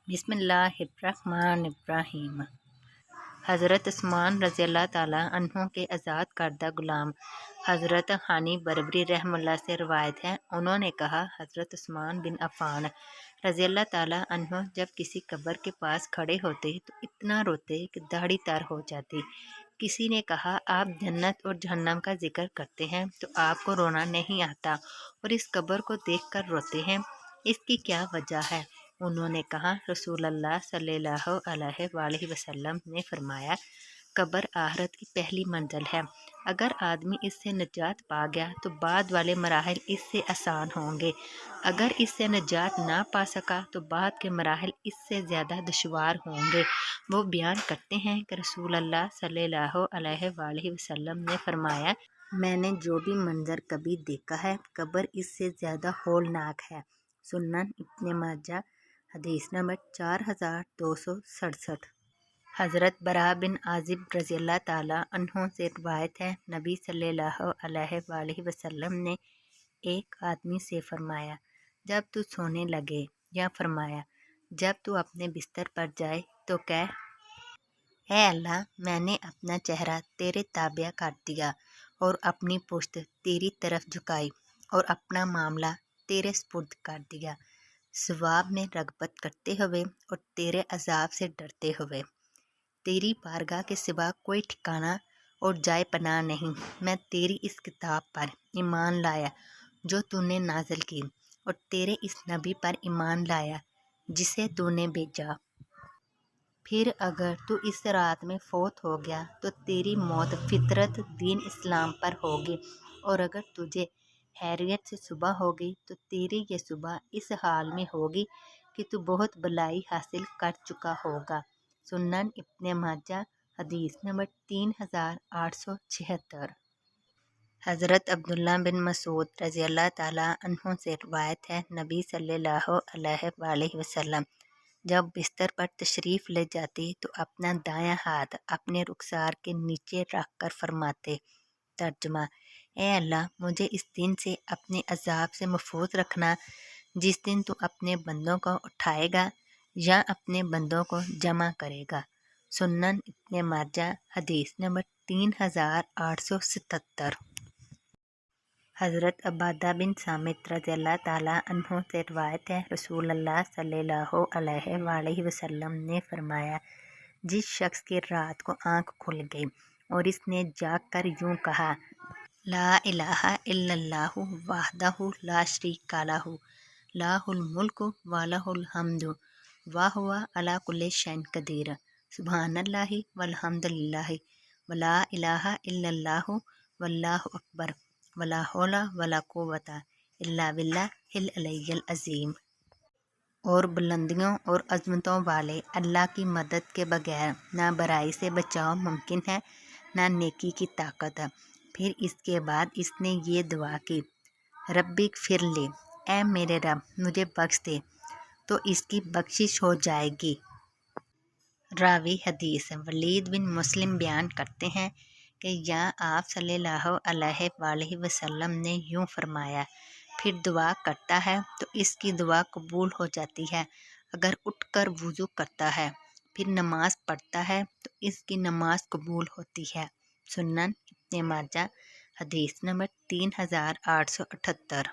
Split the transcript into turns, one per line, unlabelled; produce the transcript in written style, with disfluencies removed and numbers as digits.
बिस्मिल्लाहिर्रहमानिर्रहीम। हज़रत उस्मान रज़ियल्लाहु ताला अन्हु के आज़ाद करदा गुलाम हज़रत हानी बरबरी रहमतुल्लाह से रवायत है। उन्होंने कहा, हज़रत उस्मान बिन अफ़ान रज़ियल्लाहु ताला अन्हु जब किसी कब्र के पास खड़े होते तो इतना रोते कि दाढ़ी तर हो जाती। किसी ने कहा, आप जन्नत और जहन्नम का जिक्र करते हैं तो आपको रोना नहीं आता और इस कब्र को देखकर रोते हैं, इसकी क्या वजह है? उन्होंने कहा, रसूलुल्लाह सल्लल्लाहु अलैहि वसल्लम ने फरमाया, कब्र आखिरत की पहली मंजिल है। अगर आदमी इससे निजात पा गया तो बाद वाले मराहिल इससे आसान होंगे। अगर इससे निजात ना पा सका तो बाद के मराहिल इससे ज़्यादा दुश्वार होंगे। वो बयान करते हैं कि रसूलुल्लाह सल्लल्लाहु अलैहि वसल्लम ने फरमाया, मैंने जो भी मंजर कभी देखा है, कब्र इससे ज़्यादा होलनाक है। सुनन इब्न माजा हदीस नंबर 4267। हज़रत बरा बिन आज़िब रज़ियल्लाहु ताला अन्हु से रिवायत है, नबी सल्लल्लाहु अलैहि वसल्लम ने एक आदमी से फरमाया, जब तू सोने लगे, या फरमाया, जब तू अपने बिस्तर पर जाए तो कह, ऐ अल्लाह, मैंने अपना चेहरा तेरे ताबिया कर दिया और अपनी पुश्त तेरी तरफ झुकाई और अपना मामला तेरे स्पुर्द कर दिया, सवाब में रगबत करते हुए और तेरे अजाब से डरते हुए। तेरी बारगाह के सिवा कोई ठिकाना और जाए पनाह नहीं। मैं तेरी इस किताब पर ईमान लाया जो तूने नाजिल की और तेरे इस नबी पर ईमान लाया जिसे तूने भेजा। फिर अगर तू इस रात में फौत हो गया तो तेरी मौत फितरत दीन इस्लाम पर होगी, और अगर तुझे हैरियत से सुबह होगी तो तेरी ये सुबह इस हाल में होगी कि तू बहुत भलाई हासिल कर चुका होगा। सुनन इब्न माजा हदीस नंबर 3876। हज़रत अब्दुल्ला बिन मसूद रज़ियल्लाहु ताला अन्हु से रिवायत है, नबी सल्लल्लाहु अलैहि वसल्लम जब बिस्तर पर तशरीफ़ ले जाती तो अपना दायां हाथ अपने रुखसार के नीचे रख कर फरमाते, तर्जमा, ए अल्लाह, मुझे इस दिन से अपने अजाब से महफूज रखना जिस दिन तू अपने बंदों को उठाएगा या अपने बंदों को जमा करेगा। सुनन इब्न माजा हदीस नंबर 3877। हज़रत अबादा बिन सामित रज़ियल्लाहु ताला अन्हु से रिवायत है, रसूलुल्लाह सल्लल्लाहु अलैहि वसल्लम ने फरमाया, जिस शख्स की रात को आँख खुल गई और इसने जाग कर यूँ कहा, ला इलाहा इल्लल्लाहु वहदहु ला शरीका लहु लाहुल मुल्कु व लहुल हम्दु व हुवा अला कुल्लि शैइन कदीर, सुब्हानल्लाहि वल्हम्दुलिल्लाहि व ला इलाहा इल्लल्लाहु वल्लाहु अकबर वला हौला वला कुव्वता इल्ला बिल्लाहिल अलिय्यिल अज़ीम। और बुलंदियों और अज़मतों वाले अल्लाह की मदद के बगैर ना बुराई से बचाव मुमकिन है, ना नेकी की ताकत। फिर इसके बाद इसने ये दुआ की, रब्बिक फिर ले, ऐ मेरे रब, मुझे बख्श दे, तो इसकी बख्शिश हो जाएगी। रावी हदीस वलीद बिन मुस्लिम बयान करते हैं कि या आप सल्लल्लाहु अलैहि वसल्लम ने यूँ फरमाया, फिर दुआ करता है तो इसकी दुआ कबूल हो जाती है। अगर उठकर वुज़ू करता है फिर नमाज पढ़ता है तो इसकी नमाज कबूल होती है। सुनन इब्न माजा हदीस नंबर 3878।